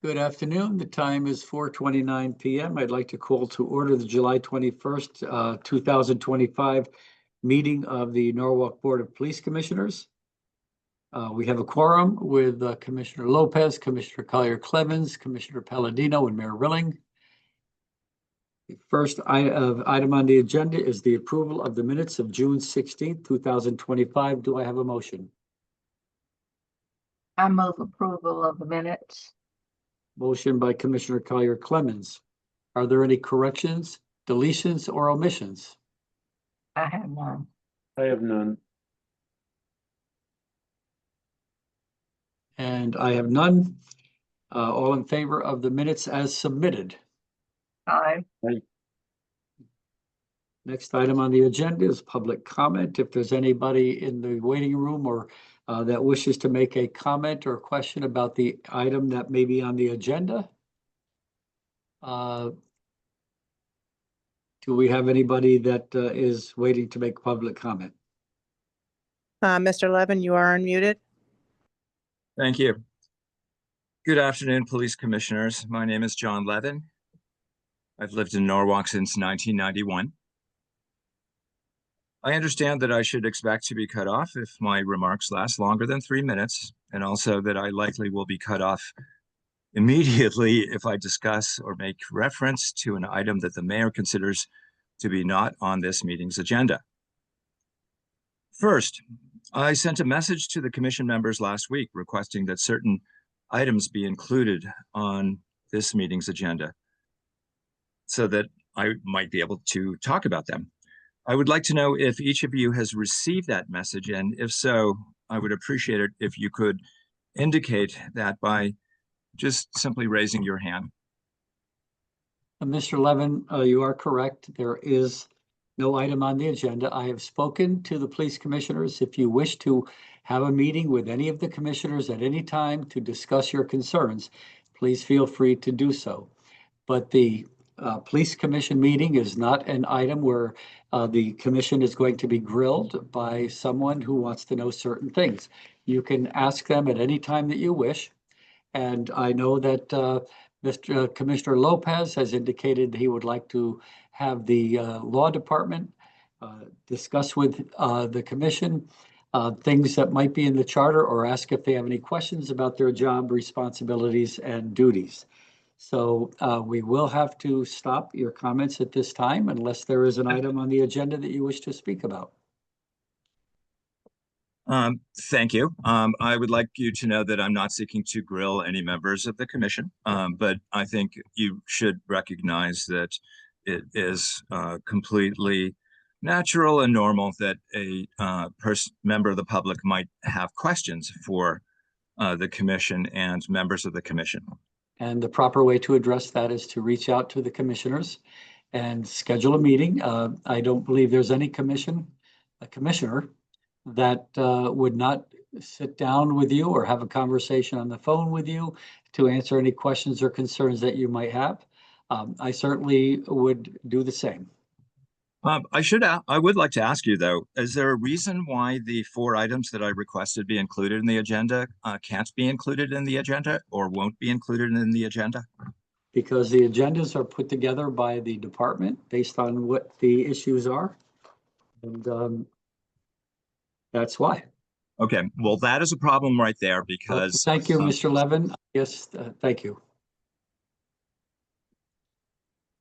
Good afternoon. The time is 4:29 p.m. I'd like to call to order the July 21st, 2025 meeting of the Norwalk Board of Police Commissioners. We have a quorum with Commissioner Lopez, Commissioner Collier-Clemens, Commissioner Palladino, and Mayor Rilling. The first item on the agenda is the approval of the minutes of June 16th, 2025. Do I have a motion? I move approval of the minutes. Motion by Commissioner Collier-Clemens. Are there any corrections, deletions, or omissions? I have none. I have none. And I have none. All in favor of the minutes as submitted? Aye. Next item on the agenda is public comment. If there's anybody in the waiting room or that wishes to make a comment or question about the item that may be on the agenda. Do we have anybody that is waiting to make public comment? Mr. Levin, you are unmuted. Thank you. Good afternoon, police commissioners. My name is John Levin. I've lived in Norwalk since 1991. I understand that I should expect to be cut off if my remarks last longer than 3 minutes, and also that I likely will be cut off immediately if I discuss or make reference to an item that the mayor considers to be not on this meeting's agenda. First, I sent a message to the commission members last week requesting that certain items be included on this meeting's agenda so that I might be able to talk about them. I would like to know if each of you has received that message, and if so, I would appreciate it if you could indicate that by just simply raising your hand. Mr. Levin, you are correct. There is no item on the agenda. I have spoken to the police commissioners. If you wish to have a meeting with any of the commissioners at any time to discuss your concerns, please feel free to do so. But the police commission meeting is not an item where the commission is going to be grilled by someone who wants to know certain things. You can ask them at any time that you wish. And I know that Mr. Commissioner Lopez has indicated he would like to have the law department discuss with the commission things that might be in the charter, or ask if they have any questions about their job responsibilities and duties. So we will have to stop your comments at this time unless there is an item on the agenda that you wish to speak about. Thank you. I would like you to know that I'm not seeking to grill any members of the commission, but I think you should recognize that it is completely natural and normal that a member of the public might have questions for the commission and members of the commission. And the proper way to address that is to reach out to the commissioners and schedule a meeting. I don't believe there's any commissioner that would not sit down with you or have a conversation on the phone with you to answer any questions or concerns that you might have. I certainly would do the same. I would like to ask you, though, is there a reason why the 4 items that I requested be included in the agenda can't be included in the agenda or won't be included in the agenda? Because the agendas are put together by the department based on what the issues are. And that's why. Okay, well, that is a problem right there because... Thank you, Mr. Levin. Yes, thank you.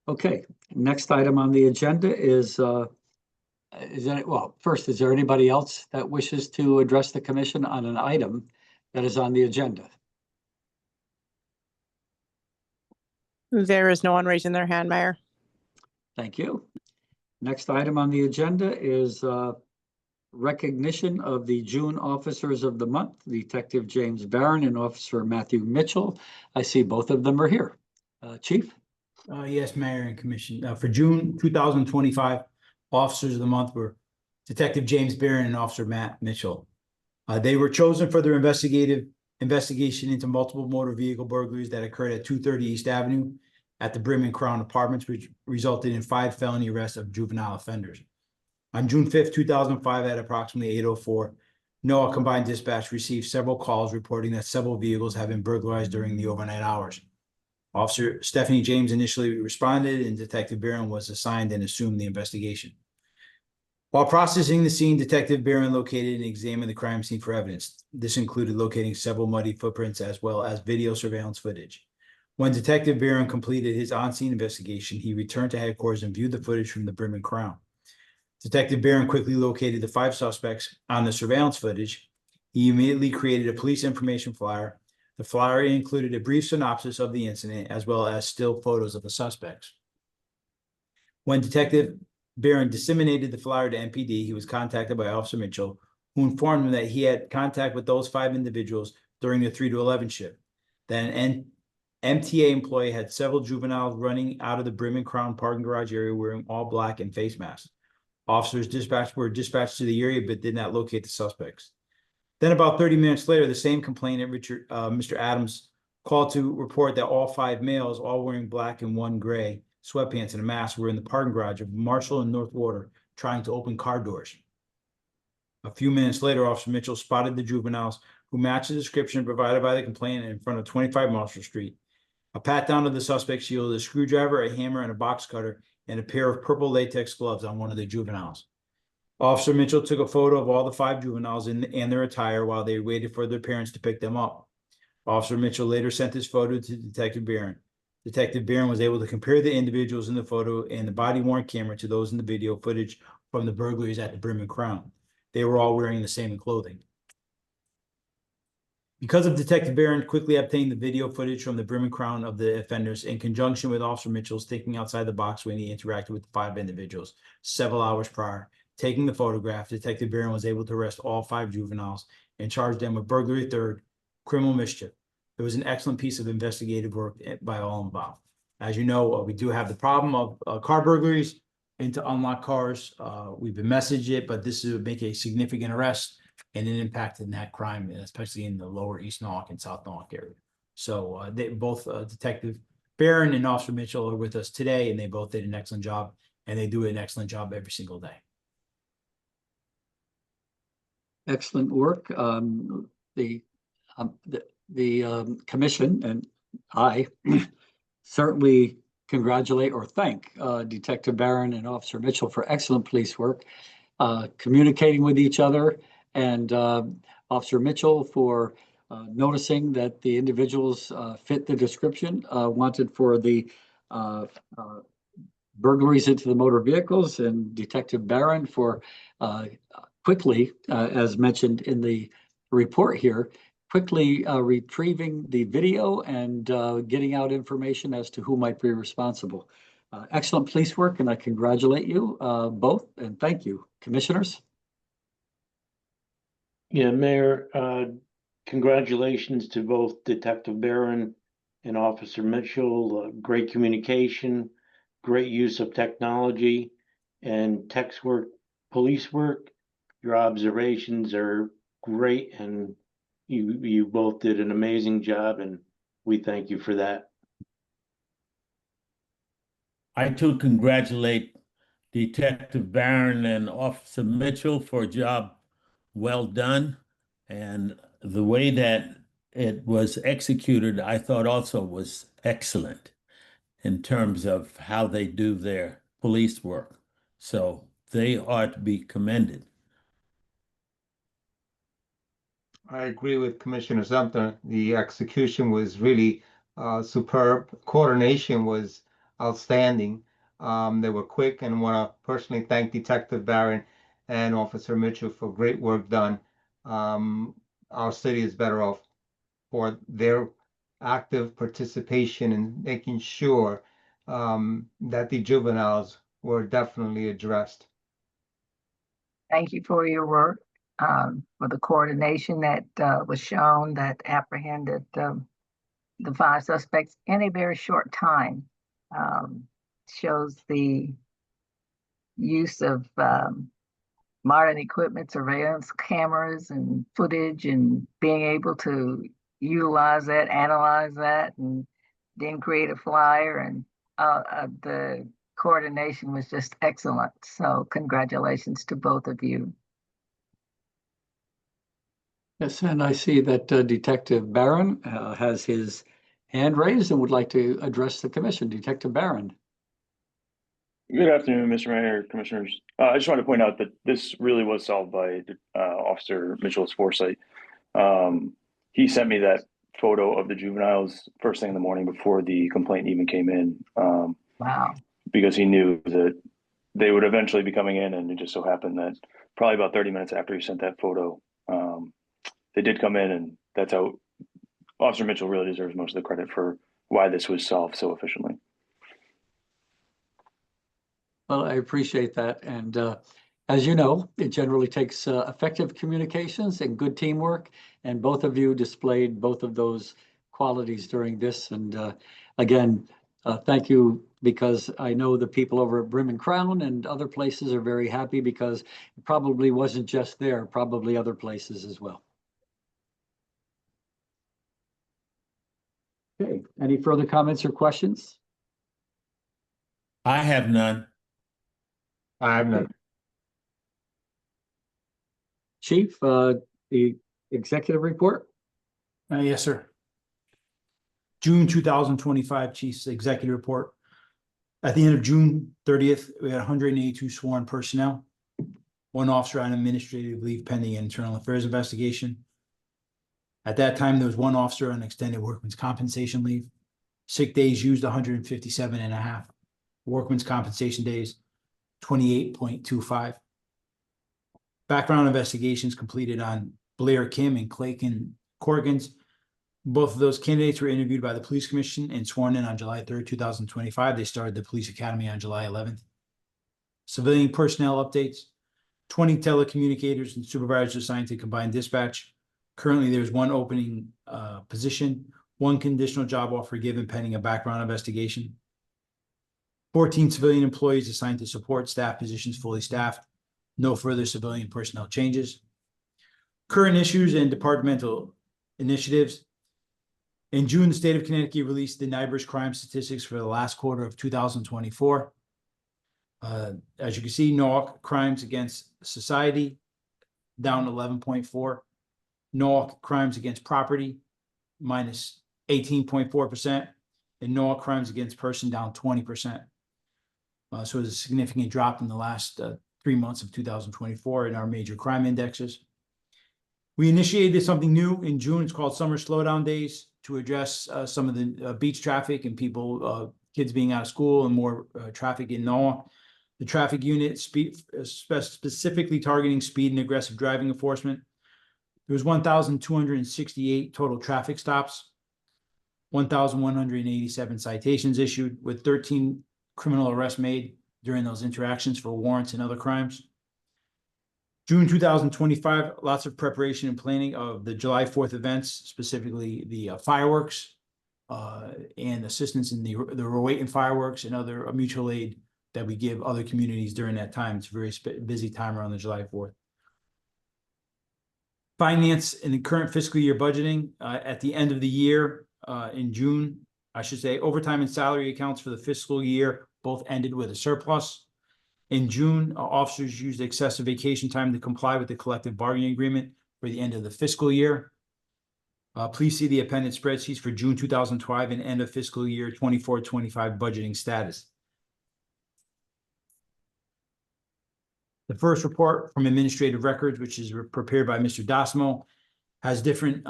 Okay, next item on the agenda is there, well, first, is there anybody else that wishes to address the commission on an item that is on the agenda? There is no one raising their hand, Mayor. Thank you. Next item on the agenda is recognition of the June Officers of the Month, Detective James Barron and Officer Matthew Mitchell. I see both of them are here. Chief? Yes, Mayor and Commission. For June 2025, Officers of the Month were Detective James Barron and Officer Matt Mitchell. They were chosen for their investigation into multiple motor vehicle burglaries that occurred at 230 East Avenue at the Brim and Crown Apartments, which resulted in 5 felony arrests of juvenile offenders. On June 5th, 2005, at approximately 8:04, NOAA Combined Dispatch received several calls reporting that several vehicles have been burglarized during the overnight hours. Officer Stephanie James initially responded, and Detective Barron was assigned and assumed the investigation. While processing the scene, Detective Barron located and examined the crime scene for evidence. This included locating several muddy footprints as well as video surveillance footage. When Detective Barron completed his on-scene investigation, he returned to headquarters and viewed the footage from the Brim and Crown. Detective Barron quickly located the 5 suspects on the surveillance footage. He immediately created a police information flyer. The flyer included a brief synopsis of the incident as well as still photos of the suspects. When Detective Barron disseminated the flyer to MPD, he was contacted by Officer Mitchell, who informed him that he had contact with those 5 individuals during the 3 to 11 shift. Then an MTA employee had several juveniles running out of the Brim and Crown parking garage area wearing all black and face masks. Officers were dispatched to the area but did not locate the suspects. Then about 30 minutes later, the same complainant, Mr. Adams, called to report that all 5 males, all wearing black and 1 gray sweatpants and a mask, were in the parking garage of Marshall and North Water trying to open car doors. A few minutes later, Officer Mitchell spotted the juveniles who matched the description provided by the complainant in front of 25 Marshall Street. A pat down of the suspects yielded a screwdriver, a hammer, and a box cutter, and a pair of purple latex gloves on one of the juveniles. Officer Mitchell took a photo of all the 5 juveniles and their attire while they waited for their parents to pick them up. Officer Mitchell later sent this photo to Detective Barron. Detective Barron was able to compare the individuals in the photo and the body-worn camera to those in the video footage from the burglaries at the Brim and Crown. They were all wearing the same clothing. Because of Detective Barron quickly obtained the video footage from the Brim and Crown of the offenders in conjunction with Officer Mitchell's thinking outside the box when he interacted with the 5 individuals several hours prior, taking the photograph, Detective Barron was able to arrest all 5 juveniles and charge them with burglary third, criminal mischief. It was an excellent piece of investigative work by all involved. As you know, we do have the problem of car burglaries into unlocked cars. We've been messaged it, but this would make a significant arrest and an impact in that crime, especially in the lower East Norwalk and South Norwalk area. So they both Detective Barron and Officer Mitchell are with us today, and they both did an excellent job, and they do an excellent job every single day. Excellent work. The commission and I certainly congratulate or thank Detective Barron and Officer Mitchell for excellent police work, communicating with each other, and Officer Mitchell for noticing that the individuals fit the description wanted for the burglaries into the motor vehicles, and Detective Barron for quickly, as mentioned in the report here, quickly retrieving the video and getting out information as to who might be responsible. Excellent police work, and I congratulate you both, and thank you. Commissioners? Yeah, Mayor, congratulations to both Detective Barron and Officer Mitchell. Great communication, great use of technology and text work, police work. Your observations are great, and you both did an amazing job, and we thank you for that. I too congratulate Detective Barron and Officer Mitchell for a job well done. And the way that it was executed, I thought also was excellent in terms of how they do their police work. So they are to be commended. I agree with Commissioner Sumter. The execution was really superb. Coordination was outstanding. They were quick, and want to personally thank Detective Barron and Officer Mitchell for great work done. Our city is better off for their active participation in making sure that the juveniles were definitely addressed. Thank you for your work, for the coordination that was shown that apprehended the 5 suspects in a very short time. Shows the use of modern equipment, surveillance cameras and footage, and being able to utilize that, analyze that, and then create a flyer. And the coordination was just excellent. So congratulations to both of you. Yes, and I see that Detective Barron has his hand raised and would like to address the commission. Detective Barron. Good afternoon, Mr. Mayor, Commissioners. I just wanted to point out that this really was solved by Officer Mitchell's foresight. He sent me that photo of the juveniles first thing in the morning before the complaint even came in. Wow. Because he knew that they would eventually be coming in, and it just so happened that probably about 30 minutes after he sent that photo, they did come in, and that's how Officer Mitchell really deserves most of the credit for why this was solved so efficiently. Well, I appreciate that. And as you know, it generally takes effective communications and good teamwork. And both of you displayed both of those qualities during this. And again, thank you, because I know the people over at Brim and Crown and other places are very happy, because it probably wasn't just there, probably other places as well. Okay, any further comments or questions? I have none. I have none. Chief, the executive report? Yes, sir. June 2025 Chief's Executive Report. At the end of June 30th, we had 182 sworn personnel, 1 officer on administrative leave pending an internal affairs investigation. At that time, there was 1 officer on extended workman's compensation leave. Sick days used 157.5. Workman's compensation days, 28.25. Background investigations completed on Blair Kim and Clayton Corgans. Both of those candidates were interviewed by the Police Commission and sworn in on July 3rd, 2025. They started the Police Academy on July 11th. Civilian personnel updates. 20 telecommunicators and supervisors assigned to combined dispatch. Currently, there's 1 opening position, 1 conditional job offer given pending a background investigation. 14 civilian employees assigned to support staff positions fully staffed. No further civilian personnel changes. Current issues and departmental initiatives. In June, the state of Connecticut released the NIBRS crime statistics for the last quarter of 2024. As you can see, NOAC crimes against society down 11.4. NOAC crimes against property minus 18.4%, and NOAC crimes against person down 20%. So it's a significant drop in the last 3 months of 2024 in our major crime indexes. We initiated something new in June. It's called Summer Slowdown Days to address some of the beach traffic and people, kids being out of school and more traffic in NOAA. The traffic unit specifically targeting speed and aggressive driving enforcement. There was 1,268 total traffic stops, 1,187 citations issued, with 13 criminal arrests made during those interactions for warrants and other crimes. June 2025, lots of preparation and planning of the July 4th events, specifically the fireworks and assistance in the Rowayton fireworks and other mutual aid that we give other communities during that time. It's a very busy time around the July 4th. Finance in the current fiscal year budgeting at the end of the year in June, I should say, overtime and salary accounts for the fiscal year both ended with a surplus. In June, officers used excessive vacation time to comply with the collective bargaining agreement for the end of the fiscal year. Please see the appended spreadsheets for June 2025 and end of fiscal year 24-25 budgeting status. The first report from administrative records, which is prepared by Mr. Dasmo, has different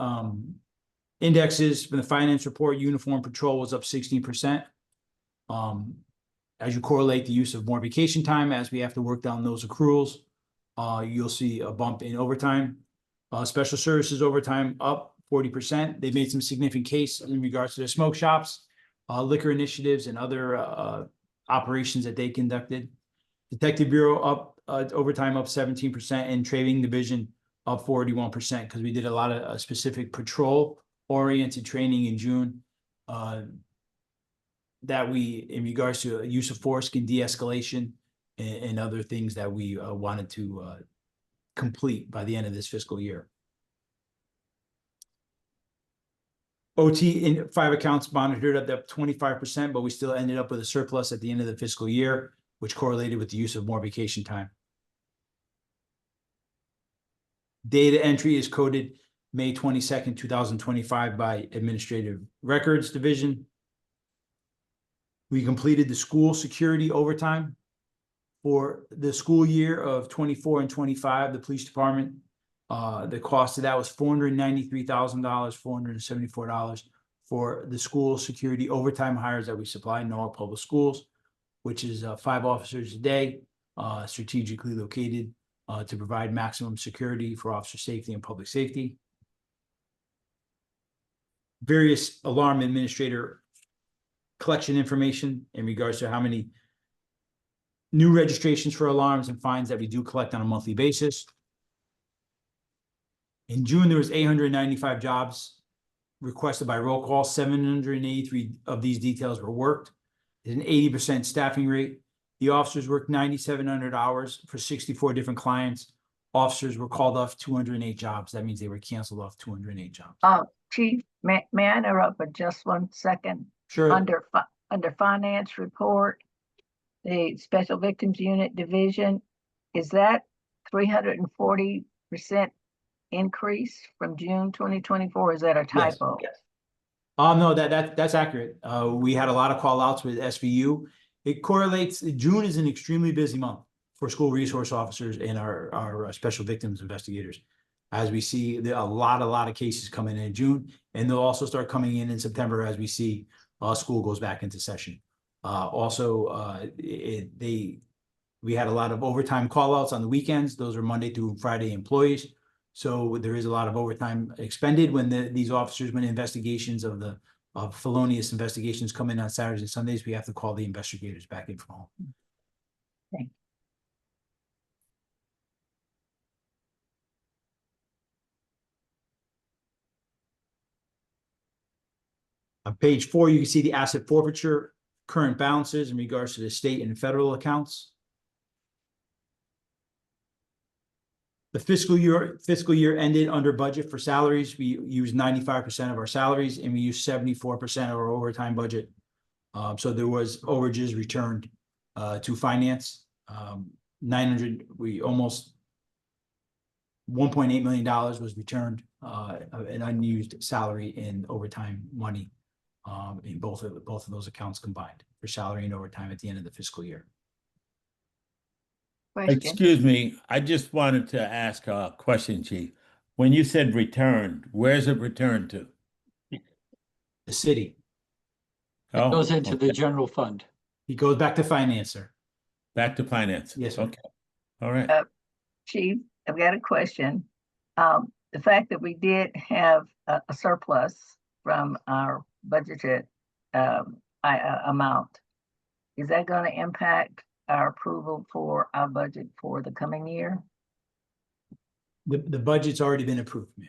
indexes. From the finance report, uniform patrol was up 16%. As you correlate the use of more vacation time, as we have to work down those accruals, you'll see a bump in overtime. Special services overtime up 40%. They made some significant case in regards to their smoke shops, liquor initiatives, and other operations that they conducted. Detective Bureau up overtime up 17%, and Trading Division up 41%, because we did a lot of specific patrol-oriented training in June that we, in regards to use of force and de-escalation and other things that we wanted to complete by the end of this fiscal year. OT in 5 accounts monitored up 25%, but we still ended up with a surplus at the end of the fiscal year, which correlated with the use of more vacation time. Data entry is coded May 22nd, 2025 by Administrative Records Division. We completed the school security overtime for the school year of 24 and 25, the police department. The cost of that was $493,000, $474 for the school security overtime hires that we supply in all public schools, which is 5 officers a day, strategically located to provide maximum security for officer safety and public safety. Various alarm administrator collection information in regards to how many new registrations for alarms and fines that we do collect on a monthly basis. In June, there was 895 jobs requested by roll call. 783 of these details were worked. An 80% staffing rate. The officers worked 9,700 hours for 64 different clients. Officers were called off 208 jobs. That means they were canceled off 208 jobs. Chief, may I interrupt for just 1 second? Sure. Under finance report, the Special Victims Unit Division, is that 340% increase from June 2024? Is that a typo? Yes. No, that's accurate. We had a lot of call outs with SVU. It correlates. June is an extremely busy month for school resource officers and our special victims investigators, as we see a lot of cases coming in June, and they'll also start coming in September as we see school goes back into session. We had a lot of overtime call outs on the weekends. Those are Monday through Friday employees. So there is a lot of overtime expended when these officers, when investigations of felonious investigations come in on Saturdays and Sundays, we have to call the investigators back in from home. Thank you. On page 4, you can see the asset forfeiture current balances in regards to the state and federal accounts. The fiscal year ended under budget for salaries. We used 95% of our salaries, and we used 74% of our overtime budget. So there was overages returned to finance. Almost $1.8 million was returned an unused salary and overtime money in both of those accounts combined for salary and overtime at the end of the fiscal year. Question. Excuse me, I just wanted to ask a question, Chief. When you said returned, where's it returned to? The city. It Oh, goes into the okay. general fund. He goes back to finance, sir. Back to finance. Yes, sir. Okay. All right. Chief, I've got a question. The fact that we did have a surplus from our budgeted amount, is that going to impact our approval for our budget for the coming year? The budget's already been approved, ma'am.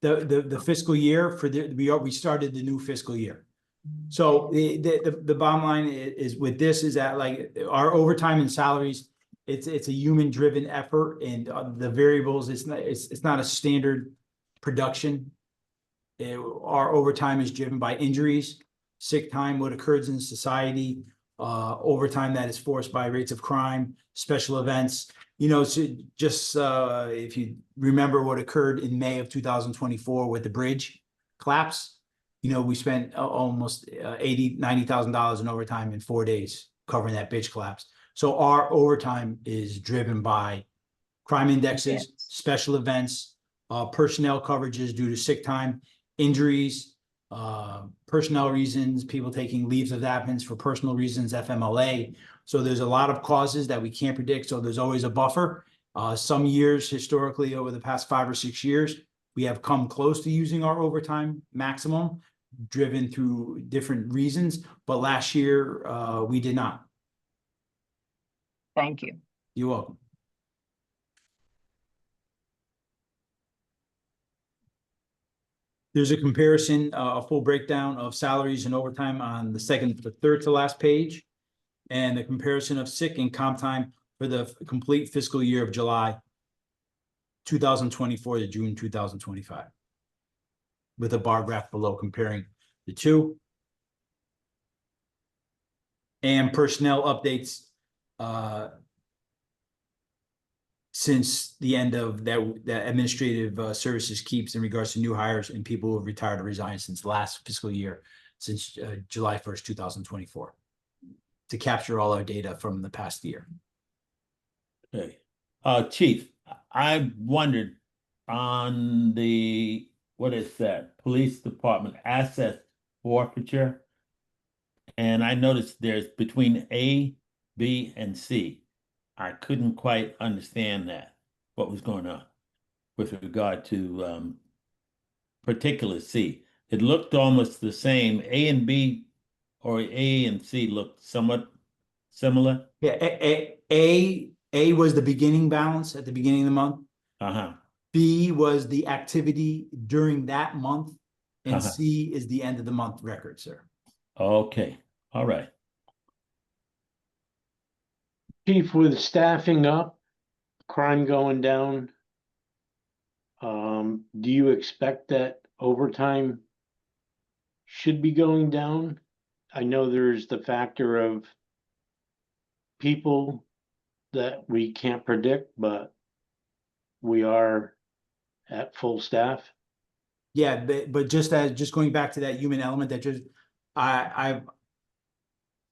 The fiscal year we started the new fiscal year. So the bottom line is with this is that, like, our overtime and salaries, it's a human driven effort, and the variables, it's not a standard production. Our overtime is driven by injuries, sick time, what occurs in society, overtime that is forced by rates of crime, special events. You know, so just if you remember what occurred in May of 2024 with the bridge collapse, you know, we spent almost $90,000 in overtime in 4 days covering that bridge collapse. So our overtime is driven by crime indexes, Yes. special events, personnel coverages due to sick time, injuries, personnel reasons, people taking leaves of absence for personal reasons, FMLA. So there's a lot of causes that we can't predict. So there's always a buffer. Some years historically over the past 5 or 6 years, we have come close to using our overtime maximum, driven through different reasons. But last year, we did not. Thank you. You're welcome. There's a comparison, a full breakdown of salaries and overtime on the second to third to last page, and the comparison of sick and comp time for the complete fiscal year of July 2024 to June 2025, with a bar graph below comparing the two. And personnel updates since the end of that administrative services keeps in regards to new hires and people who have retired or resigned since last fiscal year, since July 1st, 2024, to capture all our data from the past year. Okay. Chief, I wondered on the, what is that, police department asset forfeiture? And I noticed there's between A, B, and C. I couldn't quite understand that, what was going on with regard to particular C. It looked almost the same. A and B, or A and C looked somewhat similar. Yeah, A was the beginning balance at the beginning of the month. Uh-huh. B was the activity during that month, and Uh-huh. C is the end of the month record, sir. Okay, all right. Chief, with staffing up, crime going down, do you expect that overtime should be going down? I know there's the factor of people that we can't predict, but we are at full staff. Yeah, but just going back to that human element, that just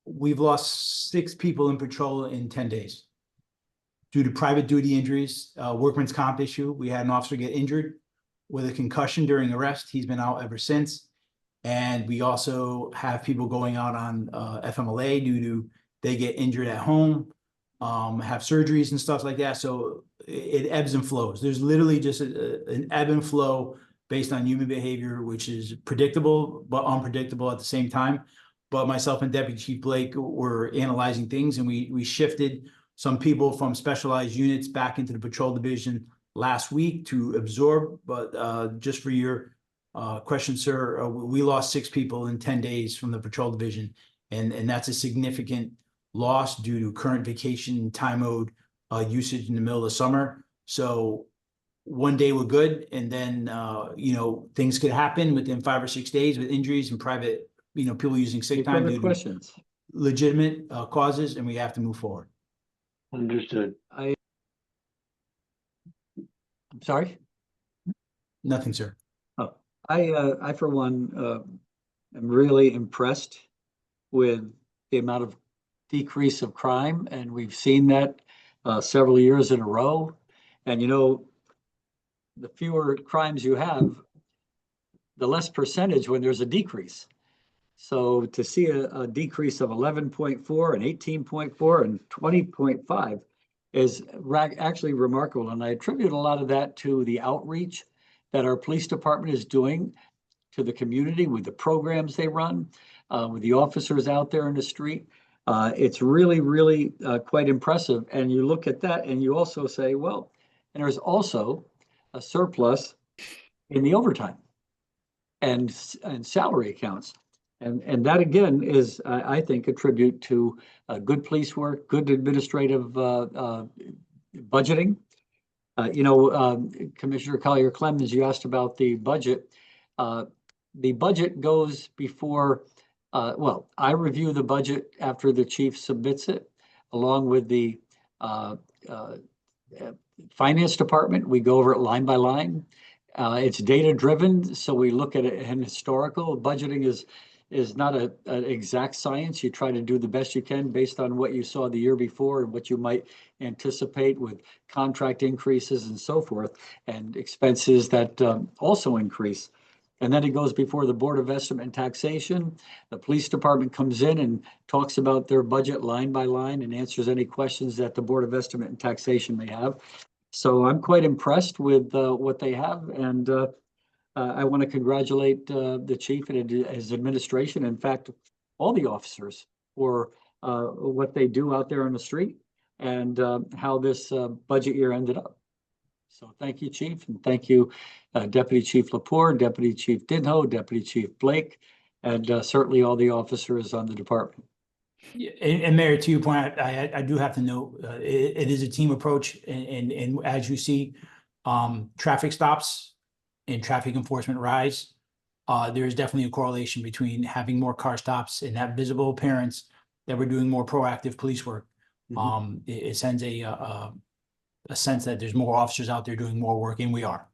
we've lost 6 people in patrol in 10 days due to private duty injuries, workman's comp issue. We had an officer get injured with a concussion during arrest. He's been out ever since. And we also have people going out on FMLA due to they get injured at home, have surgeries and stuff like that. So it ebbs and flows. There's literally just an ebb and flow based on human behavior, which is predictable but unpredictable at the same time. But myself and Deputy Chief Blake were analyzing things, and we shifted some people from specialized units back into the patrol division last week to absorb. But just for your question, sir, we lost 6 people in 10 days from the patrol division, and that's a significant loss due to current vacation time owed usage in the middle of the summer. So one day we're good, and then things could happen within 5 or 6 days with injuries and private, people using sick time due to Questions? legitimate causes, and we have to move forward. Understood. I'm sorry? Nothing, sir. I for one, am really impressed with the amount of decrease of crime, and we've seen that several years in a row. And the fewer crimes you have, the less percentage when there's a decrease. So to see a decrease of 11.4 and 18.4 and 20.5 is actually remarkable. And I attribute a lot of that to the outreach that our police department is doing to the community with the programs they run, with the officers out there in the street. It's really, really quite impressive. And you look at that and you also say, well, and there's also a surplus in the overtime and salary accounts. And that again is, I think, a tribute to good police work, good administrative budgeting. Commissioner Collier-Clemens, you asked about the budget. The budget goes before, I review the budget after the chief submits it, along with the finance department. We go over it line by line. It's data driven, so we look at it in historical. Budgeting is not an exact science. You try to do the best you can based on what you saw the year before and what you might anticipate with contract increases and so forth, and expenses that also increase. And then it goes before the Board of Estimate and Taxation. The police department comes in and talks about their budget line by line and answers any questions that the Board of Estimate and Taxation may have. So I'm quite impressed with what they have, and I want to congratulate the chief and his administration, in fact, all the officers for what they do out there on the street and how this budget year ended up. So thank you, Chief, and thank you, Deputy Chief Lepore, Deputy Chief Dinho, Deputy Chief Blake, and certainly all the officers on the department. And Mayor, to your point, I do have to note, it is a team approach, and as you see, traffic stops and traffic enforcement rise, there is definitely a correlation between having more car stops and that visible appearance that we're doing more proactive police work. It sends a a sense that there's more officers out there doing more work, and we are.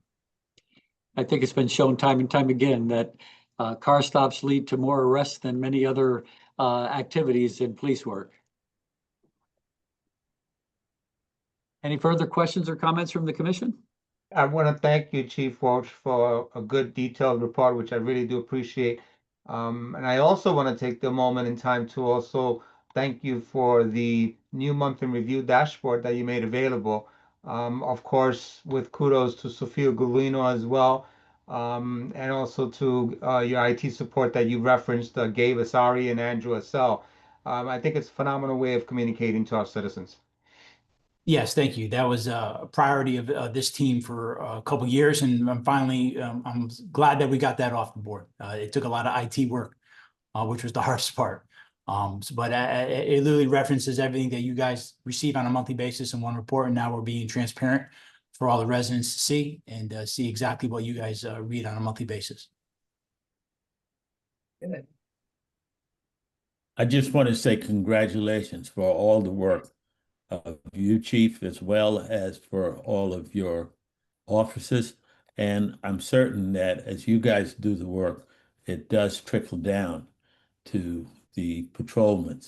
I think it's been shown time and time again that car stops lead to more arrests than many other activities in police work. Any further questions or comments from the commission? I want to thank you, Chief Walsh, for a good detailed report, which I really do appreciate. And I also want to take the moment in time to also thank you for the new month in review dashboard that you made available. Of course, with kudos to Sophia Gulino as well, and also to your IT support that you referenced, Gabe Asari and Andrew Assel. I think it's a phenomenal way of communicating to our citizens. Yes, thank you. That was a priority of this team for a couple of years, and I'm glad that we got that off the board. It took a lot of IT work, which was the hardest part. But it literally references everything that you guys receive on a monthly basis in one report, and now we're being transparent for all the residents to see and see exactly what you guys read on a monthly basis. Good. I just want to say congratulations for all the work of you, Chief, as well as for all of your officers. And I'm certain that as you guys do the work, it does trickle down to the patrolmen,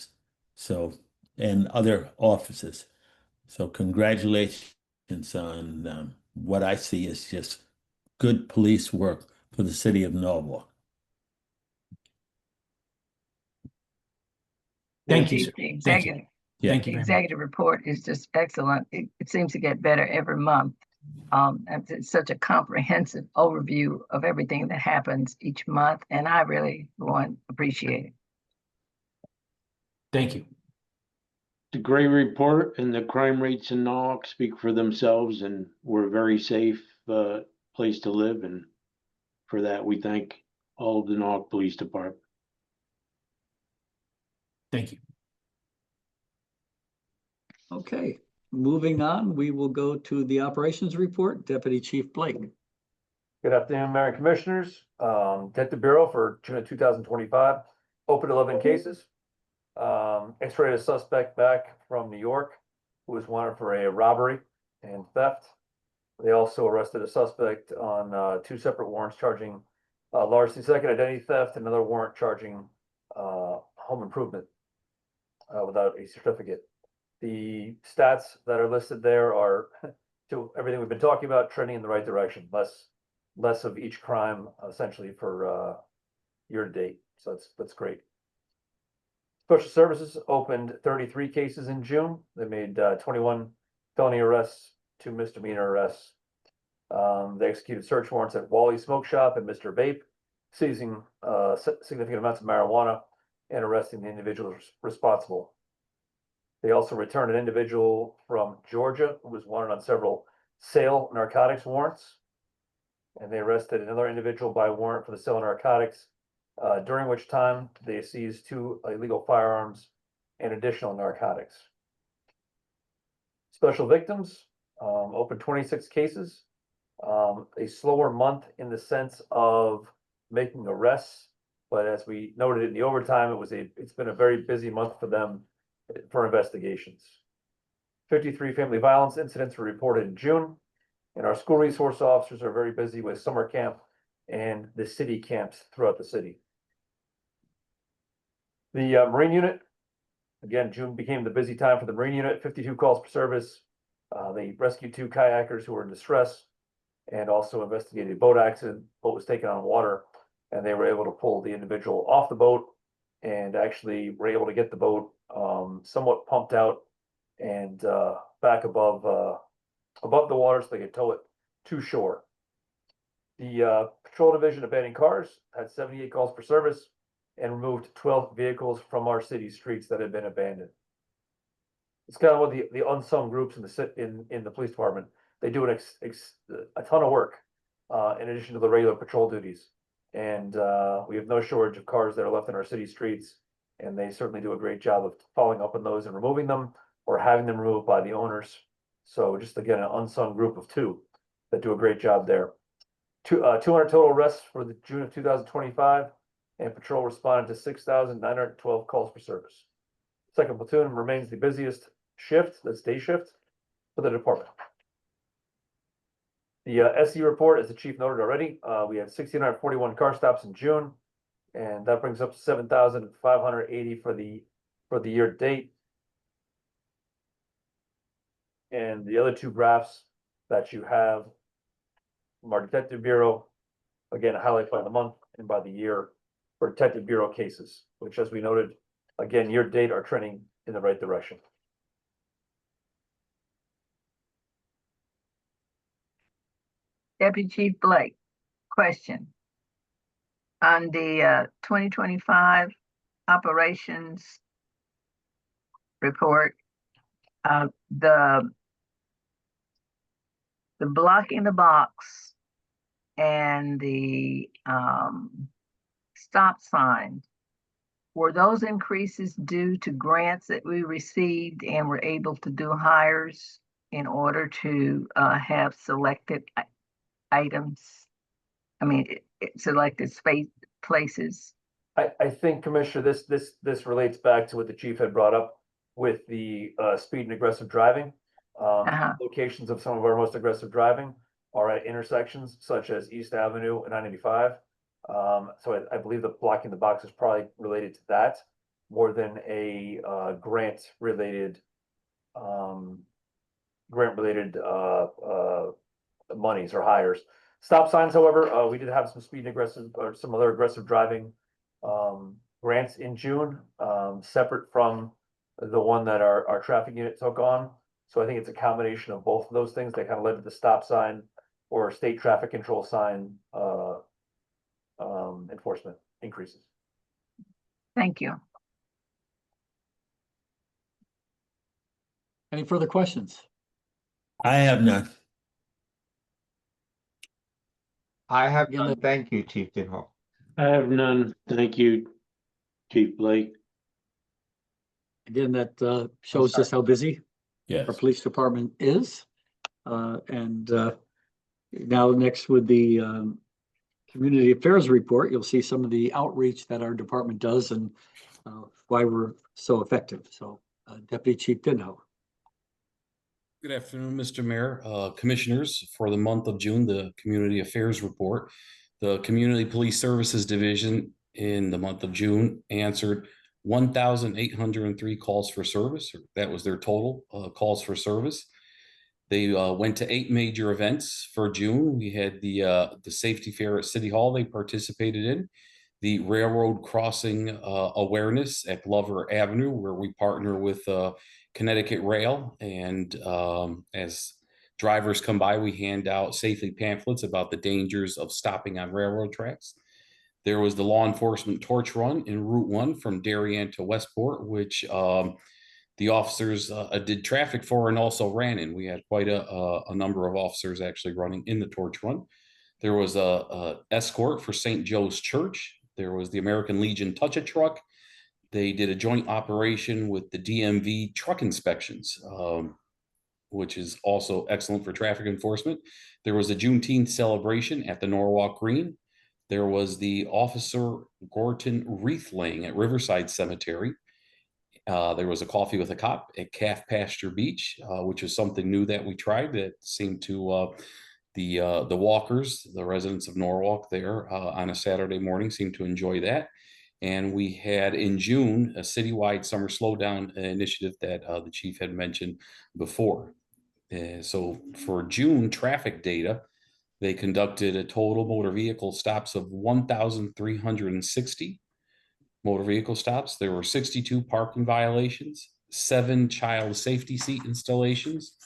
and other officers. So congratulations on what I see as just good police work for the city of Norwalk. Thank you, sir. The Thank you. executive, Yeah. Thank the you very much. executive report is just excellent. It seems to get better every month. And it's such a comprehensive overview of everything that happens each month, and I really appreciate it. Thank you. It's a great report, and the crime rates in Norwalk speak for themselves, and we're a very safe place to live, and for that we thank all of the Norwalk Police Department. Thank you. Okay, moving on, we will go to the operations report. Deputy Chief Blake. Good afternoon, Mayor and Commissioners. Detective Bureau for June of 2025, opened 11 cases. X-rayed a suspect back from New York who was wanted for a robbery and theft. They also arrested a suspect on 2 separate warrants charging larceny, second identity theft, and another warrant charging home improvement without a certificate. The stats that are listed there are, to everything we've been talking about, trending in the right direction. Less of each crime essentially for year to date. So that's great. Special Services opened 33 cases in June. They made 21 felony arrests, 2 misdemeanor arrests. They executed search warrants at Wally Smoke Shop and Mr. Vape, seizing significant amounts of marijuana and arresting the individuals responsible. They also returned an individual from Georgia who was wanted on several sale narcotics warrants. And they arrested another individual by warrant for the sale of narcotics, during which time they seized 2 illegal firearms and additional narcotics. Special Victims opened 26 cases. A slower month in the sense of making arrests, but as we noted in the overtime, it's been a very busy month for them for investigations. 53 family violence incidents were reported in June, and our school resource officers are very busy with summer camp and the city camps throughout the city. The Marine Unit, again, June became the busy time for the Marine Unit, 52 calls per service. They rescued 2 kayakers who were in distress and also investigated a boat accident. Boat was taken on water, and they were able to pull the individual off the boat and actually were able to get the boat somewhat pumped out and back above the water so they could tow it to shore. The Patrol Division abandoned cars had 78 calls per service and removed 12 vehicles from our city streets that had been abandoned. It's kind of one of the unsung groups in the police department. They do a ton of work in addition to the regular patrol duties. And we have no shortage of cars that are left in our city streets, and they certainly do a great job of following up on those and removing them or having them removed by the owners. So just again, an unsung group of 2 that do a great job there. 200 total arrests for the June of 2025, and patrol responded to 6,912 calls per service. Second platoon remains the busiest shift, that's day shift, for the department. The SE report, as the chief noted already, we had 1,641 car stops in June, and that brings up 7,580 for the year to date. And the other two graphs that you have from our Detective Bureau, again, highlight by the month and by the year for Detective Bureau cases, which, as we noted, again, year to date are trending in the right direction. Deputy Chief Blake, question. On the 2025 operations report, the block in the box and the stop sign, were those increases due to grants that we received and were able to do hires in order to have selected items? I mean, selected space places. I think, Commissioner, this relates back to what the chief had brought up with the speed and aggressive driving. Locations of some of our most aggressive driving are at intersections such as East Avenue and I-95. So I believe the blocking the box is probably related to that more than a grant related monies or hires. Stop signs, however, we did have some speed and aggressive or some other aggressive driving grants in June, separate from the one that our traffic unit took on. So I think it's a combination of both of those things that kind of led to the stop sign or state traffic control sign enforcement increases. Thank you. Any further questions? I have none. I have Yeah, none. let- Thank you, Chief Tinhall. I have none. Thank you, Chief Blake. Again, that shows just how busy our Yes. police department is. Now next with the community affairs report, you'll see some of the outreach that our department does and why we're so effective. So Deputy Chief Tinhall. Good afternoon, Mr. Mayor, Commissioners. For the month of June, the Community Affairs Report, the Community Police Services Division in the month of June answered 1,803 calls for service. That was their total calls for service. They went to 8 major events for June. We had the safety fair at City Hall they participated in, the railroad crossing awareness at Glover Avenue, where we partner with Connecticut Rail. And as drivers come by, we hand out safety pamphlets about the dangers of stopping on railroad tracks. There was the law enforcement torch run in Route 1 from Darien to Westport, which the officers did traffic for and also ran in. We had quite a number of officers actually running in the torch run. There was a escort for St. Joe's Church. There was the American Legion Touch-A-Truck. They did a joint operation with the DMV truck inspections, which is also excellent for traffic enforcement. There was a Juneteenth celebration at the Norwalk Green. There was the Officer Gorton wreath laying at Riverside Cemetery. There was a coffee with a cop at Calf Pasture Beach, which is something new that we tried that seemed to the walkers, the residents of Norwalk there on a Saturday morning seemed to enjoy that. And we had in June a citywide summer slowdown initiative that the chief had mentioned before. So for June traffic data, they conducted a total motor vehicle stops of 1,360 motor vehicle stops. There were 62 parking violations, 7 child safety seat installations.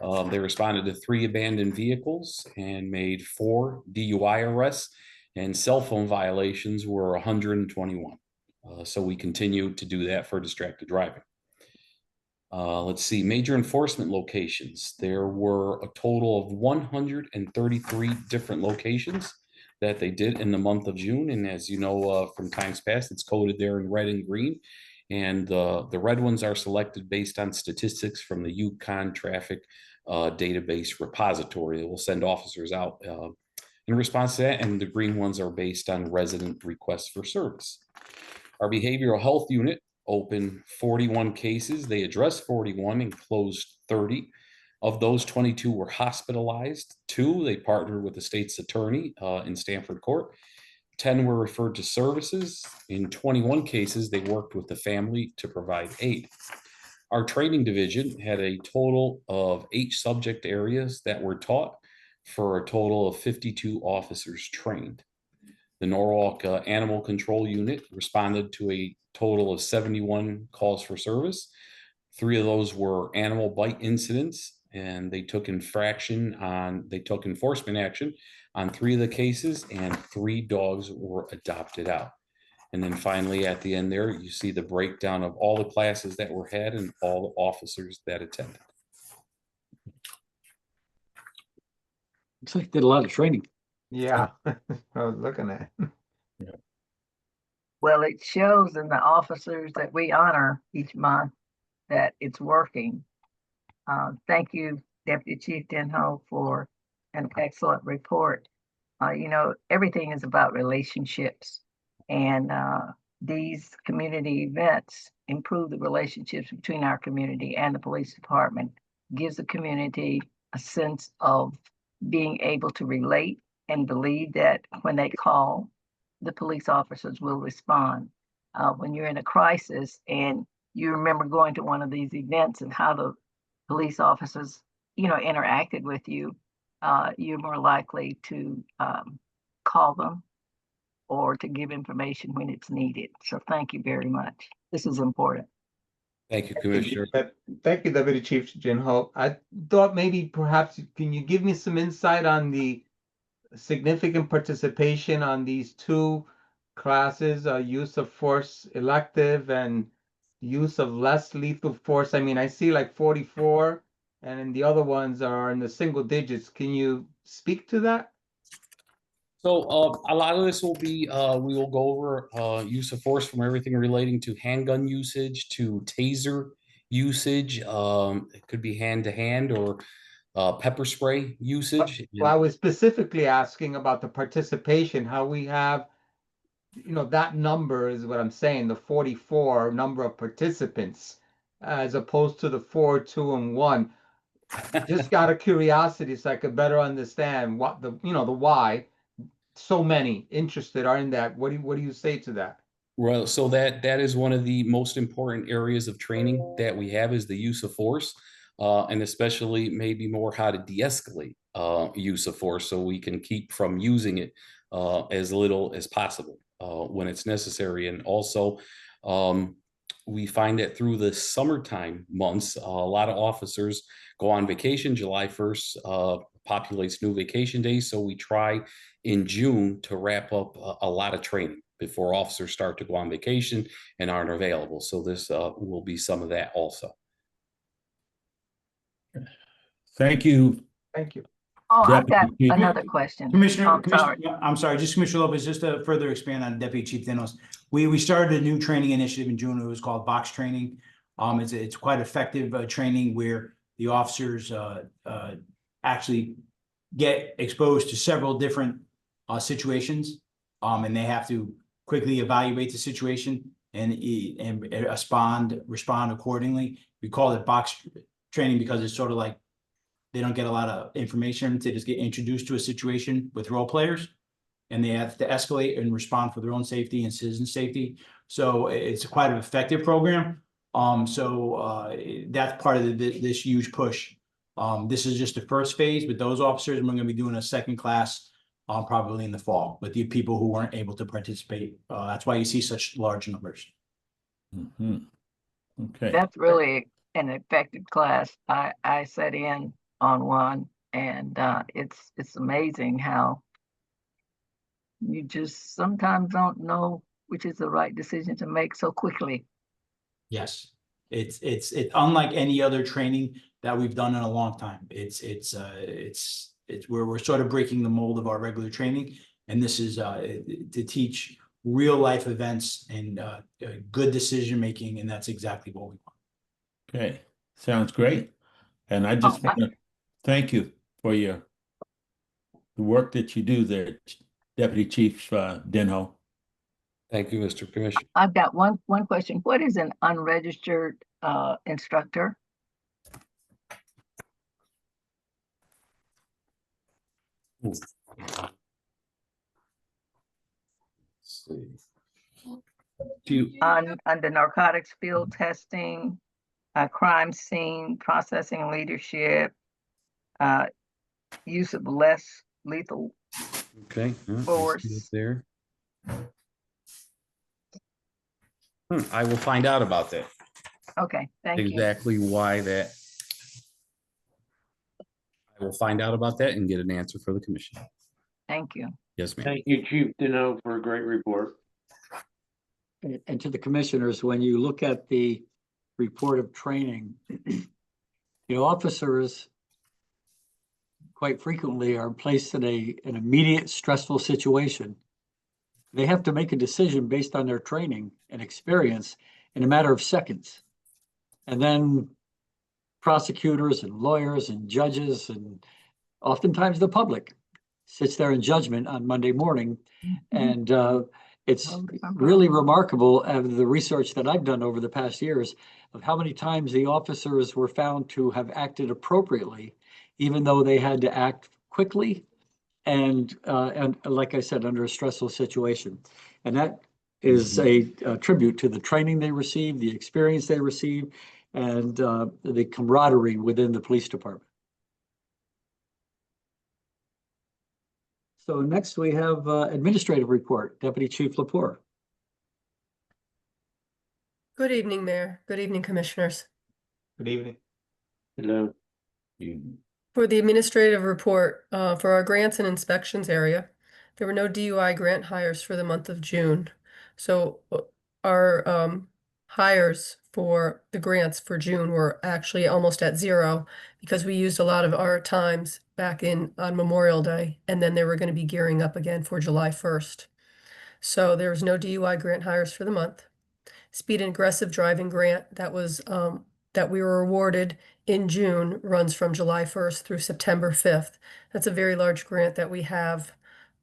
They responded to 3 abandoned vehicles and made 4 DUI arrests, and cell phone violations were 121. So we continue to do that for distracted driving. Let's see, major enforcement locations. There were a total of 133 different locations that they did in the month of June. And as you know, from times past, it's coded there in red and green. And the red ones are selected based on statistics from the Yukon Traffic Database Repository. It will send officers out in response to that. And the green ones are based on resident requests for service. Our behavioral health unit opened 41 cases. They addressed 41 and closed 30. Of those, 22 were hospitalized. 2, they partnered with the state's attorney in Stanford Court. 10 were referred to services. In 21 cases, they worked with the family to provide aid. Our training division had a total of 8 subject areas that were taught for a total of 52 officers trained. The Norwalk Animal Control Unit responded to a total of 71 calls for service. 3 of those were animal bite incidents, and they took enforcement action on 3 of the cases, and 3 dogs were adopted out. And then finally, at the end there, you see the breakdown of all the classes that were had and all the officers that attended. Looks like they did a lot of training. Yeah, I was looking at. Well, it shows in the officers that we honor each month that it's working. Thank you, Deputy Chief Denho, for an excellent report. You know, everything is about relationships, and these community events improve the relationships between our community and the police department, gives the community a sense of being able to relate and believe that when they call, the police officers will respond. When you're in a crisis and you remember going to one of these events and how the police officers, you know, interacted with you, you're more likely to call them or to give information when it's needed. So thank you very much. This is important. Thank you, Commissioner. Thank you, Deputy Chief Denho. I thought maybe perhaps, can you give me some insight on the significant participation on these 2 classes, use of force elective and use of less lethal force? I mean, I see like 44, and then the other ones are in the single digits. Can you speak to that? So a lot of this will be, we will go over use of force from everything relating to handgun usage to taser usage. It could be hand to hand or pepper spray usage. Well, I was specifically asking about the participation, how we have, you know, that number is what I'm saying, the 44 number of participants, as opposed to the 4, 2, and 1. Just out of curiosity, so I could better understand what the, you know, the why so many interested are in that. What do you say to that? Well, so that is one of the most important areas of training that we have, is the use of force, and especially maybe more how to de-escalate use of force, so we can keep from using it as little as possible when it's necessary. And also, we find that through the summertime months, a lot of officers go on vacation. July 1st populates new vacation days, so we try in June to wrap up a lot of training before officers start to go on vacation and aren't available. So this will be some of that also. Thank you. Thank you. Oh, I've got Deputy Chief. another question. Commissioner, Sorry. I'm sorry, just Commissioner Lopez, just to further expand on Deputy Chief Denho's. We started a new training initiative in June. It was called Box Training. It's quite effective training where the officers actually get exposed to several different situations, and they have to quickly evaluate the situation and respond accordingly. We call it box training because it's sort of like they don't get a lot of information. They just get introduced to a situation with role players, and they have to escalate and respond for their own safety and citizen safety. So it's quite an effective program. That's part of this huge push. This is just the first phase with those officers, and we're going to be doing a second class probably in the fall with the people who weren't able to participate. That's why you see such large numbers. Mm-hmm. Okay. That's really an effective class. I sat in on one, and it's amazing how you just sometimes don't know which is the right decision to make so quickly. Yes, it's unlike any other training that we've done in a long time. It's where we're sort of breaking the mold of our regular training, and this is to teach real life events and good decision making, and that's exactly what we want. Okay, sounds great. And I just want to thank you for the work that you do there, Deputy Chief Denho. Thank you, Mr. Commissioner. I've got one question. What is an unregistered instructor? Let's see. Do you, Under narcotics field testing, crime scene processing and leadership, use of less lethal. okay. I see it Force. there. I will find out about that. Okay, thank you. Exactly why that. I will find out about that and get an answer for the commission. Thank you. Yes, ma'am. Thank you, Chief Deneau, for a great report. And to the commissioners, when you look at the report of training, officers quite frequently are placed in an immediate stressful situation. They have to make a decision based on their training and experience in a matter of seconds. And then prosecutors and lawyers and judges and oftentimes the public sits there in judgment on Monday morning. And it's really remarkable of the research that I've done over the past years of how many times the officers were found to have acted appropriately, even though they had to act quickly and like I said, under a stressful situation. And that is a tribute to the training they received, the experience they received, and the camaraderie within the police department. So next we have administrative report, Deputy Chief Lepore. Good evening, Mayor. Good evening, Commissioners. Good evening. Hello. For the administrative report, for our grants and inspections area, there were no DUI grant hires for the month of June. So our hires for the grants for June were actually almost at zero because we used a lot of our times back on Memorial Day, and then they were going to be gearing up again for July 1st. So there was no DUI grant hires for the month. Speed and aggressive driving grant that was that we were awarded in June runs from July 1st through September 5th. That's a very large grant that we have.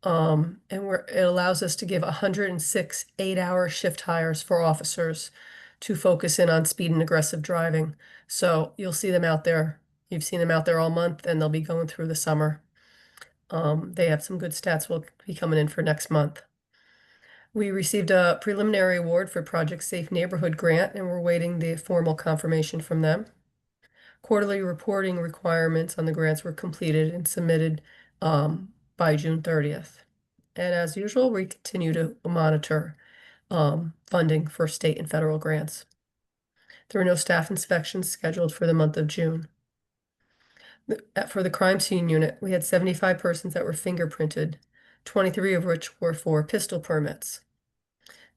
And it allows us to give 106 8-hour shift hires for officers to focus in on speed and aggressive driving. So you'll see them out there. You've seen them out there all month, and they'll be going through the summer. They have some good stats will be coming in for next month. We received a preliminary award for Project Safe Neighborhood Grant, and we're waiting the formal confirmation from them. Quarterly reporting requirements on the grants were completed and submitted by June 30th. And as usual, we continue to monitor funding for state and federal grants. There were no staff inspections scheduled for the month of June. For the crime scene unit, we had 75 persons that were fingerprinted, 23 of which were for pistol permits.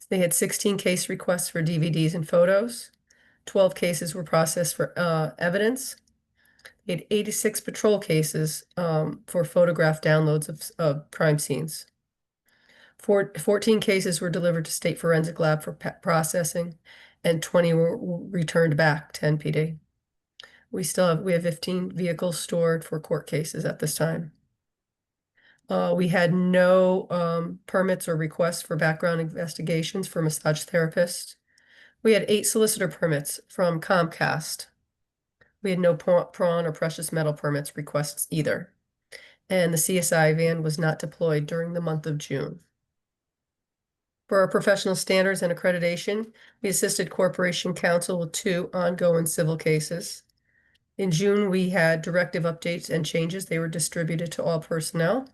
They had 16 case requests for DVDs and photos. 12 cases were processed for evidence. They had 86 patrol cases for photograph downloads of crime scenes. 14 cases were delivered to State Forensic Lab for processing, and 20 were returned back to NPD. We have 15 vehicles stored for court cases at this time. We had no permits or requests for background investigations for massage therapists. We had 8 solicitor permits from Comcast. We had no prawn or precious metal permits requests either. And the CSI van was not deployed during the month of June. For our professional standards and accreditation, we assisted Corporation Counsel with 2 ongoing civil cases. In June, we had directive updates and changes. They were distributed to all personnel.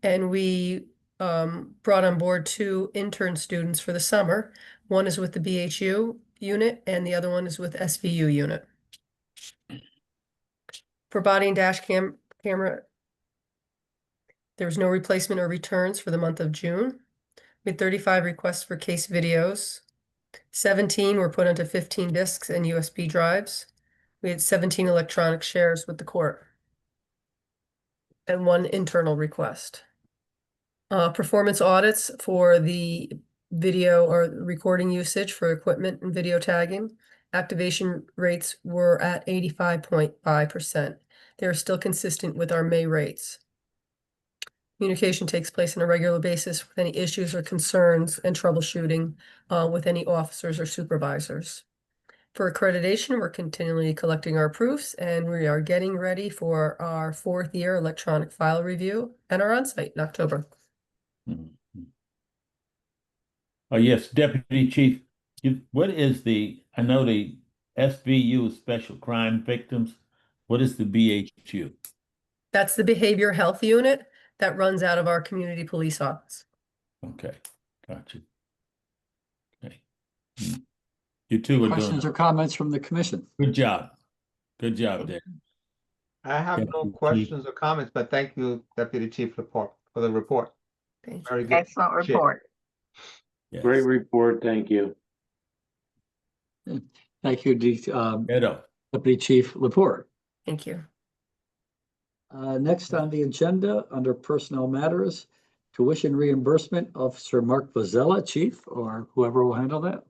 And we brought on board 2 intern students for the summer. One is with the BHU unit and the other one is with SVU unit. For body and dash camera, there was no replacement or returns for the month of June. We had 35 requests for case videos. 17 were put onto 15 discs and USB drives. We had 17 electronic shares with the court and 1 internal request. Performance audits for the video or recording usage for equipment and video tagging. Activation rates were at 85.5%. They're still consistent with our May rates. Communication takes place on a regular basis with any issues or concerns and troubleshooting with any officers or supervisors. For accreditation, we're continually collecting our proofs and we are getting ready for our 4th year electronic file review and our onsite in October. Mhm. Oh, yes, Deputy Chief, what is I know the SVU, Special Crime Victims, what is the BHU? That's the behavior health unit that runs out of our community police office. Okay, gotcha. Okay. You two are doing Questions or comments from the commission? good job. Good job there. I have no Deputy Chief. questions or comments, but thank you, Deputy Chief, for the report. Thank you. Very good. Excellent Shit. report. Yes. Great report, thank you. Thank you, Ditto. Deputy Chief Lepore. Thank you. Next on the agenda, under personnel matters, tuition reimbursement, Officer Mark Vazella, Chief, or whoever will handle that.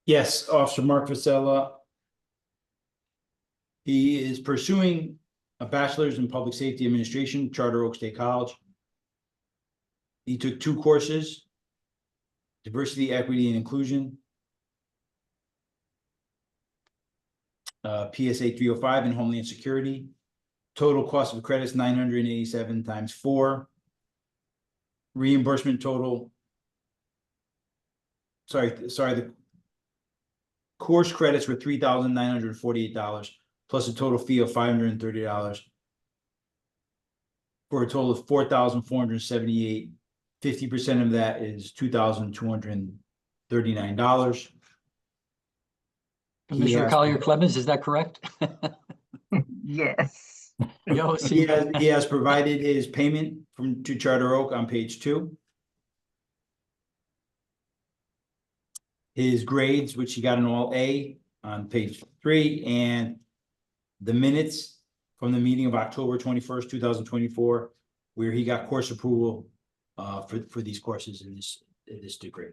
Yes, Officer Mark Vasella. He is pursuing a bachelor's in public safety administration, Charter Oak State College. He took 2 courses, diversity, equity, and inclusion, PSA 305 and Homeland Security. Total cost of credits 987 times 4. Reimbursement total. The course credits were $3,948 plus a total fee of $530 for a total of $4,478. 50% of that is $2,239. Commissioner Collier Clemens, is that correct? Yes. He has provided his payment to Charter Oak on page 2. His grades, which he got an all A on page 3, and the minutes from the meeting of October 21st, 2024, where he got course approval for these courses in this degree.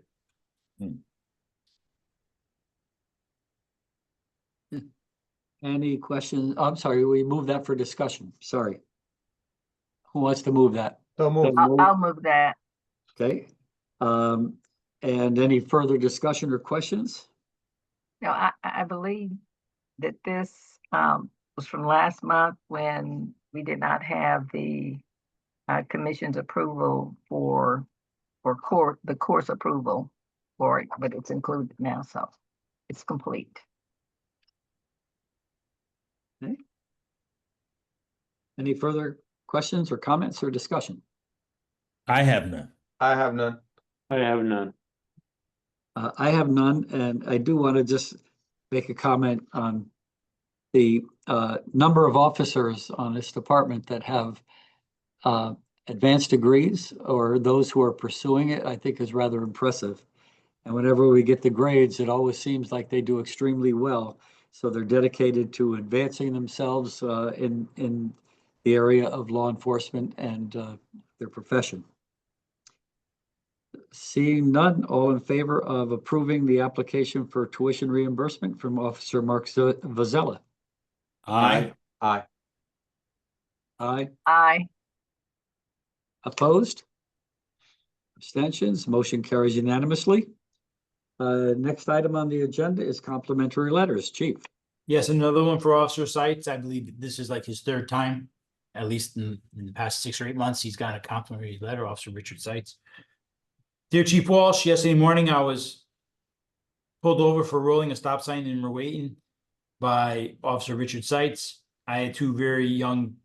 Any questions? I'm sorry, we moved that for discussion. Sorry. Who wants to move that? So move. I'll move that. Okay. And any further discussion or questions? Now, I believe that this was from last month when we did not have the commission's approval for the course approval for it, but it's included now, so it's complete. Okay. Any further questions or comments or discussion? I have none. I have none. I have none. I have none, and I do want to just make a comment on the number of officers on this department that have advanced degrees or those who are pursuing it, I think is rather impressive. And whenever we get the grades, it always seems like they do extremely well. So they're dedicated to advancing themselves in the area of law enforcement and their profession. Seeing none, all in favor of approving the application for tuition reimbursement from Officer Mark Vazella? Aye. Aye. Aye. Aye. Opposed? Abstentions? Motion carries unanimously. Next item on the agenda is complimentary letters. Chief. Yes, another one for Officer Seitz. I believe this is like his 3rd time, at least in the past 6 or 8 months, he's gotten a complimentary letter, Officer Richard Seitz. Dear Chief Walsh, yesterday morning I was pulled over for rolling a stop sign in Rowayton by Officer Richard Seitz. I had 2 very young,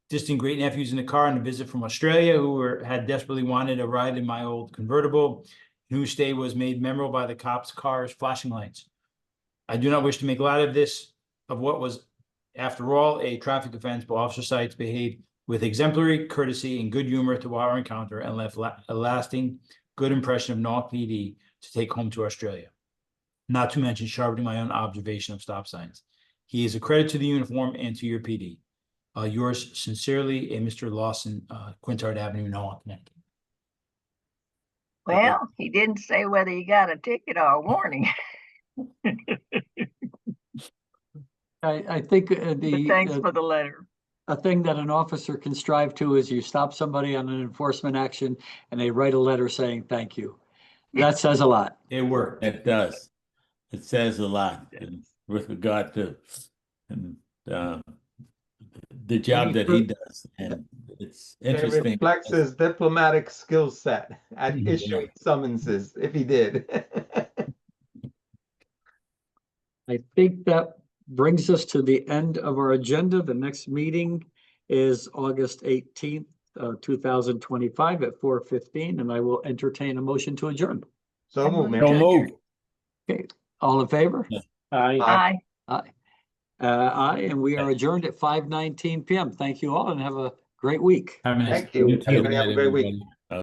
distant great nephews in the car on a visit from Australia who had desperately wanted a ride in my old convertible, whose stay was made memorable by the cops' cars flashing lights. I do not wish to make light of what was, after all, a traffic offense, but Officer Seitz behaved with exemplary courtesy and good humor to our encounter and left a lasting good impression of North PD to take home to Australia. Not to mention sharpening my own observation of stop signs. He is a credit to the uniform and to your PD. Yours sincerely, a Mr. Lawson, Quintard Avenue, Norwalk, Connecticut. Well, he didn't say whether he got a ticket or a warning. I think But thanks for the letter. a thing that an officer can strive to is you stop somebody on an enforcement action and they write a letter saying thank you. That says a lot. It worked. It does. It says a lot with regard to the job that he does, and it's It interesting. reflects his diplomatic skill set at Yeah. issuing summonses, if he did. I think that brings us to the end of our agenda. The next meeting is August 18th, 2025 at 4:15, and I will entertain a motion to adjourn. So move, Mayor. Don't move. Okay, all in favor? Aye. Aye. Aye. Aye, and we are adjourned at 5:19 PM. Thank you all and have a great week. Have a nice. Thank you. You too. Everybody have a great week. Everybody.